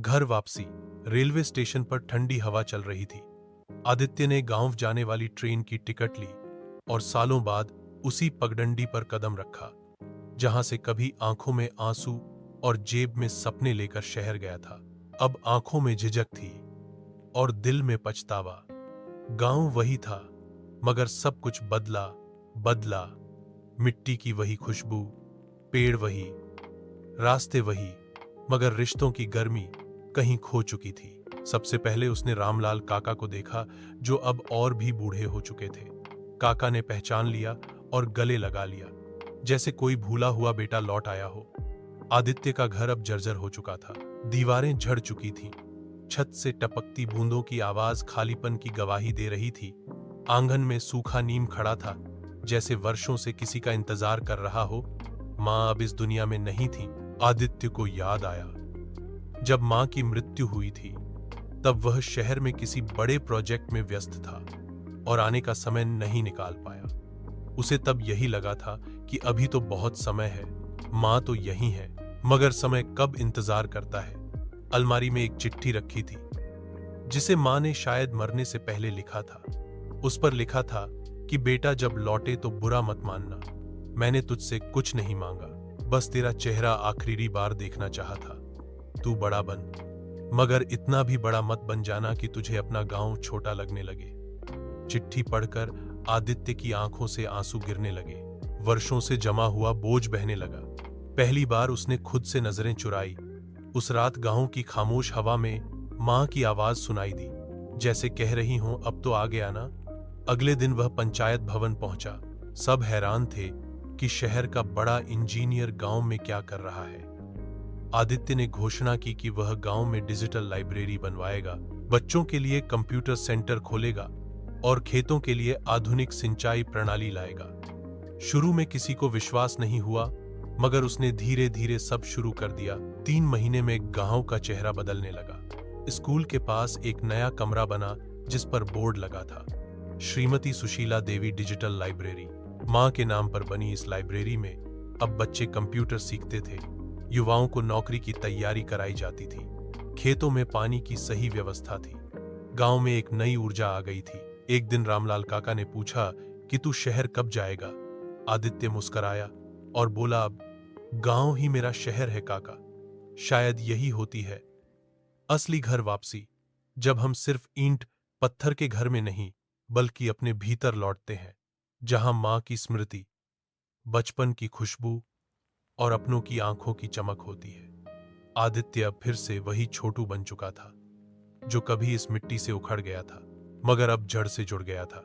घर वापसी। Railway station पर ठंडी हवा चल रही थी। आदित्य ने गांव जाने वाली ट्रेन की टिकट ली और सालों बाद उसी पगडंडी पर कदम रखा जहां से कभी आंखों में आंसू और जेब में सपने लेकर शहर गया था। अब आंखों में झिझक थी और दिल में पछतावा। गांव वही था, मगर सब कुछ बदला बदला। मिट्टी की वही खुशबू, पेड़ वही, रास्ते वही, मगर रिश्तों की गर्मी कहीं खो चुकी थी। सबसे पहले उसने रामलाल काका को देखा, जो अब और भी बूढ़े हो चुके थे। काका ने पहचान लिया और गले लगा लिया, जैसे कोई भूला हुआ बेटा लौट आया हो। आदित्य का घर अब जर्जर हो चुका था। दीवारें झड़ चुकी थीं। छत से टपकती बूंदों की आवाज खालीपन की गवाही दे रही थी। आंगन में सूखा नीम खड़ा था, जैसे वर्षों से किसी का इंतजार कर रहा हो। मां अब इस दुनिया में नहीं थी। आदित्य को याद आया, जब मां की मृत्यु हुई थी तब वह शहर में किसी बड़े प्रोजेक्ट में व्यस्त था और आने का समय नहीं निकाल पाया। उसे तब यही लगा था कि अभी तो बहुत समय है, मां तो यही है, मगर समय कब इंतजार करता है। अलमारी में एक चिट्ठी रखी थी, जिसे मां ने शायद मरने से पहले लिखा था। उस पर लिखा था कि बेटा जब लौटे तो बुरा मत मानना, मैंने तुझसे कुछ नहीं मांगा, बस तेरा चेहरा आखिरी बार देखना चाहा था। तू बड़ा बन, मगर इतना भी बड़ा मत बन जाना कि तुझे अपना गांव छोटा लगने लगे। चिट्ठी पढ़कर आदित्य की आंखों से आंसू गिरने लगे। वर्षों से जमा हुआ बोझ बहने लगा। पहली बार उसने खुद से नजरें चुराई। उस रात गांव की खामोश हवा में मां की आवाज सुनाई दी, जैसे कह रही हो अब तो आ गया ना। अगले दिन वह पंचायत भवन पहुंचा। सब हैरान थे कि शहर का बड़ा इंजीनियर गांव में क्या कर रहा है। आदित्य ने घोषणा की कि वह गांव में डिजिटल लाइब्रेरी बनवाएगा, बच्चों के लिए कंप्यूटर सेंटर खोलेगा और खेतों के लिए आधुनिक सिंचाई प्रणाली लाएगा। शुरू में किसी को विश्वास नहीं हुआ, मगर उसने धीरे धीरे सब शुरू कर दिया। 3 महीने में गांव का चेहरा बदलने लगा। स्कूल के पास एक नया कमरा बना, जिस पर बोर्ड लगा था, श्रीमती सुशीला देवी डिजिटल लाइब्रेरी। मां के नाम पर बनी इस लाइब्रेरी में अब बच्चे कंप्यूटर सीखते थे, युवाओं को नौकरी की तैयारी कराई जाती थी, खेतों में पानी की सही व्यवस्था थी। गांव में एक नई ऊर्जा आ गई थी। एक दिन रामलाल काका ने पूछा कि तू शहर कब जाएगा। आदित्य मुस्कराया और बोला, अब गांव ही मेरा शहर है काका। शायद यही होती है असली घर वापसी, जब हम सिर्फ ईंट पत्थर के घर में नहीं, बल्कि अपने भीतर लौटते हैं, जहां मां की स्मृति, बचपन की खुशबू और अपनों की आंखों की चमक होती है। आदित्य अब फिर से वही छोटू बन चुका था, जो कभी इस मिट्टी से उखड़ गया था, मगर अब जड़ से जुड़ गया था।